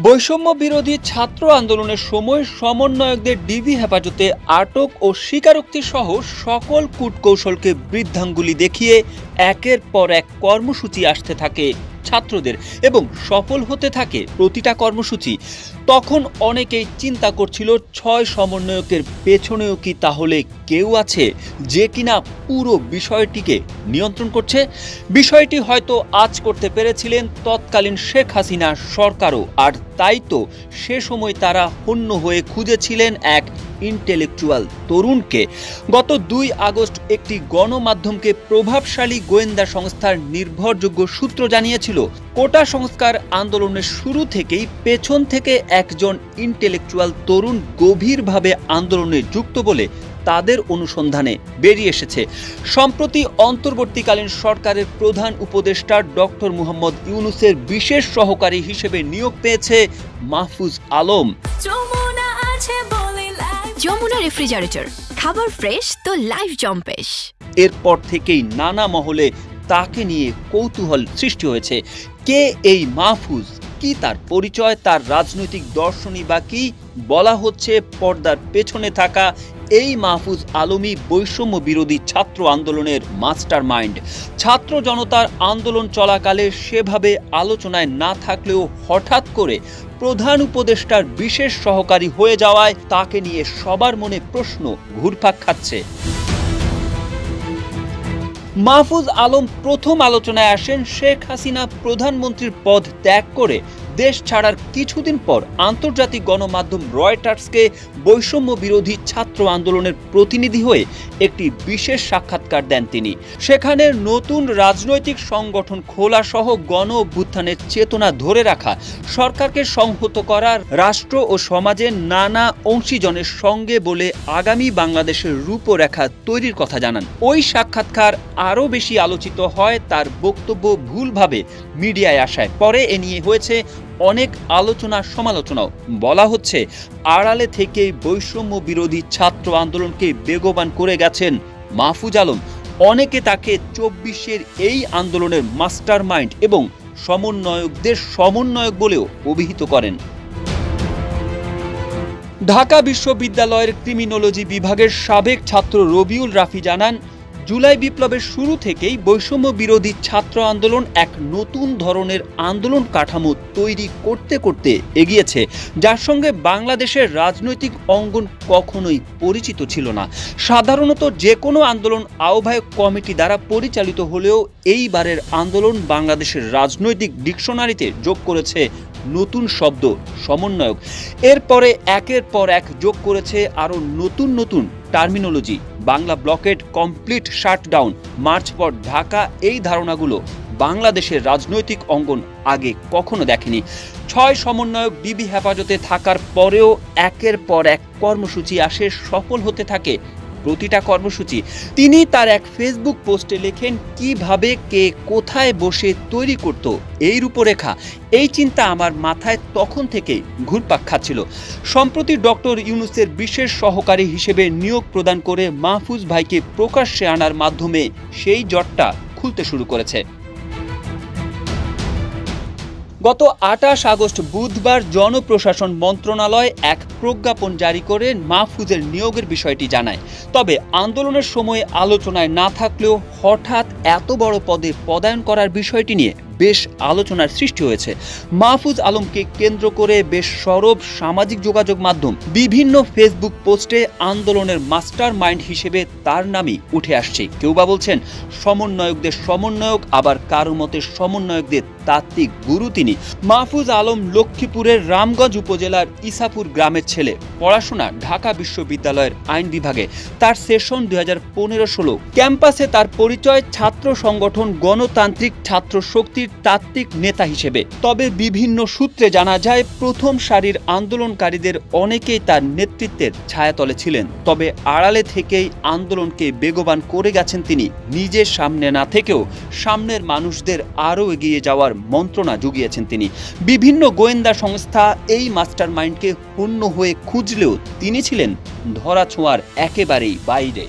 বৈষম্য বিরোধী ছাত্র আন্দোলনের সময় সমন্বয়কদের ডিবি হেফাজতে আটক ও স্বীকারোক্তি সহ সকল কূটকৌশলকে বৃদ্ধাঙ্গুলি দেখিয়ে একের পর এক কর্মসূচি আসতে থাকে ছাত্রদের এবং সফল হতে থাকে প্রতিটা কর্মসূচি। তখন অনেকেই চিন্তা করছিল ৬ সমন্বয়কের পেছনেও কি তাহলে কেউ আছে যে কিনা পুরো বিষয়টিকে নিয়ন্ত্রণ করছে। বিষয়টি হয়তো আজ করতে পেরেছিলেন তৎকালীন শেখ হাসিনা সরকারও, আর তাই তো সে সময় তারা হন্য হয়ে খুঁজেছিলেন এক ইন্টেলেকচুয়াল তরুণকে। গত ২ আগস্ট একটি গণমাধ্যমকে প্রভাবশালী গোয়েন্দা সংস্থার নির্ভরযোগ্য সূত্র জানিয়েছিল, কোটা সংস্কার আন্দোলনের শুরু থেকেই পেছন থেকে একজন ইন্টেলেকচুয়াল তরুণ গভীরভাবে আন্দোলনে যুক্ত বলে তাদের অনুসন্ধানে বেরিয়ে এসেছে। সম্প্রতি অন্তর্বর্তীকালীন সরকারের প্রধান উপদেষ্টা ডক্টর মোহাম্মদ ইউনূসের বিশেষ সহকারী হিসেবে নিয়োগ পেয়েছে মাহফুজ আলম। যমুনা রেফ্রিজারেটর, খাবার ফ্রেশ তো লাইফ জম্পেশ। এরপর থেকেই নানা মহলে তাকে নিয়ে কৌতূহল সৃষ্টি হয়েছে। কে এই মাহফুজ, কি তার পরিচয়, তার রাজনৈতিক দর্শনই বা কি? বলা হচ্ছে পর্দার পেছনে থাকা এই মাহফুজ আলমই বৈষম্য বিরোধী ছাত্র আন্দোলনের মাস্টার মাইন্ড। ছাত্র জনতার আন্দোলন চলাকালে সেভাবে আলোচনায় না থাকলেও হঠাৎ করে প্রধান উপদেষ্টার বিশেষ সহকারী হয়ে যাওয়ায় তাকে নিয়ে সবার মনে প্রশ্ন ঘুরপাক খাচ্ছে। মাহফুজ আলম প্রথম আলোচনায় আসেন শেখ হাসিনা প্রধানমন্ত্রীর পদ ত্যাগ করে দেশ ছাড়ার কিছুদিন পর আন্তর্জাতিক গণমাধ্যম রয়টার্সকে বৈষম্য বিরোধী ছাত্র আন্দোলনের প্রতিনিধি হয়ে একটি বিশেষ সাক্ষাৎকার দেন তিনি। সেখানে নতুন রাজনৈতিক সংগঠন খোলা সহ গণ অভ্যুত্থানের চেতনা ধরে রাখা, সরকারকে সংহত করা, রাষ্ট্র ও সমাজের নানা অংশীজনের সঙ্গে বলে আগামী বাংলাদেশের রূপরেখা তৈরির কথা জানান। ওই সাক্ষাৎকার আরও বেশি আলোচিত হয় তার বক্তব্য ভুলভাবে মিডিয়ায় আসায়। পরে এ নিয়ে হয়েছে অনেক আলোচনা সমালোচনাও। বলা হচ্ছে আড়ালে থেকেই বৈষম্য বিরোধী ছাত্র আন্দোলনকে বেগবান করে গেছেন মাহফুজ আলম। অনেকে তাকে ২৪-এর এই আন্দোলনের মাস্টার মাইন্ড এবং সমন্বয়কদের সমন্বয়ক বলেও অভিহিত করেন। ঢাকা বিশ্ববিদ্যালয়ের ক্রিমিনোলজি বিভাগের সাবেক ছাত্র রবিউল রাফি জানান, জুলাই বিপ্লবের শুরু থেকেই বৈষম্য বিরোধী ছাত্র আন্দোলন এক নতুন ধরনের আন্দোলন কাঠামো তৈরি করতে করতে এগিয়েছে, যার সঙ্গে বাংলাদেশের রাজনৈতিক অঙ্গন কখনোই পরিচিত ছিল না। সাধারণত যে কোনো আন্দোলন আহ্বায়ক কমিটি দ্বারা পরিচালিত হলেও এইবারের আন্দোলন বাংলাদেশের রাজনৈতিক ডিকশনারিতে যোগ করেছে নতুন শব্দ সমন্বয়ক। এরপরে একের পর এক যোগ করেছে আরও নতুন নতুন terminology. Bangla blocked, complete shutdown, March for Dhaka, এই ধারণাগুলো বাংলাদেশের রাজনৈতিক অঙ্গন আগে কখনো দেখেনি। ৬ সমন্বয়ক ডিবি হেফাজতে থাকার পরেও একের পর এক কর্মসূচি আসে, সফল হতে থাকে প্রতিটা কর্মসূচি। তিনি তার এক ফেসবুক পোস্টে লেখেন, কিভাবে কে কোথায় বসে তৈরি করত এই রূপরেখা, এই চিন্তা আমার মাথায় তখন থেকেই ঘুরপাক খাচ্ছিল। সম্প্রতি ডক্টর ইউনূসের বিশেষ সহকারী হিসেবে নিয়োগ প্রদান করে মাহফুজ ভাইকে প্রকাশ্যে আনার মাধ্যমে সেই জটটা খুলতে শুরু করেছে। গত ২৮ আগস্ট বুধবার জনপ্রশাসন মন্ত্রণালয় এক প্রজ্ঞাপন জারি করে মাহফুজের নিয়োগের বিষয়টি জানায়। তবে আন্দোলনের সময় আলোচনায় না থাকলেও হঠাৎ এত বড় পদে পদায়ন করার বিষয়টি নিয়ে বেশ আলোচনার সৃষ্টি হয়েছে। মাহফুজ আলমকে কেন্দ্র করে বেশ সরব সামাজিক যোগাযোগ মাধ্যম, বিভিন্ন ফেসবুক পোস্টে আন্দোলনের মাস্টার মাইন্ড হিসেবে তার নামই উঠে আসছে। কেউ বা বলছেন সমন্বয়কদের সমন্বয়ক, আবার কারো মতে সমন্বয়কদের তাত্ত্বিক গুরু তিনি। মাহফুজ আলম লক্ষ্মীপুরের রামগঞ্জ উপজেলার ইসাপুর গ্রামের ছেলে। পড়াশোনা ঢাকা বিশ্ববিদ্যালয়ের আইন বিভাগে। তার সেশন ২০১৫-১৬। ক্যাম্পাসে তার পরিচয় ছাত্র সংগঠন গণতান্ত্রিক ছাত্র শক্তির তাত্ত্বিক নেতা হিসেবে। তবে বিভিন্ন সূত্রে জানা যায় প্রথম সারির আন্দোলনকারীদের অনেকেই তার নেতৃত্বের ছায়াতলে ছিলেন। তবে আড়ালে থেকেই আন্দোলনকে বেগবান করে গেছেন তিনি। নিজের সামনে না থেকেও সামনের মানুষদের আরও এগিয়ে যাওয়ার মন্ত্রণা জুগিয়েছেন তিনি। বিভিন্ন গোয়েন্দা সংস্থা এই মাস্টার মাইন্ডকে হন্য হয়ে খুঁজলেও তিনি ছিলেন ধরাছোঁয়ার একেবারেই বাইরে।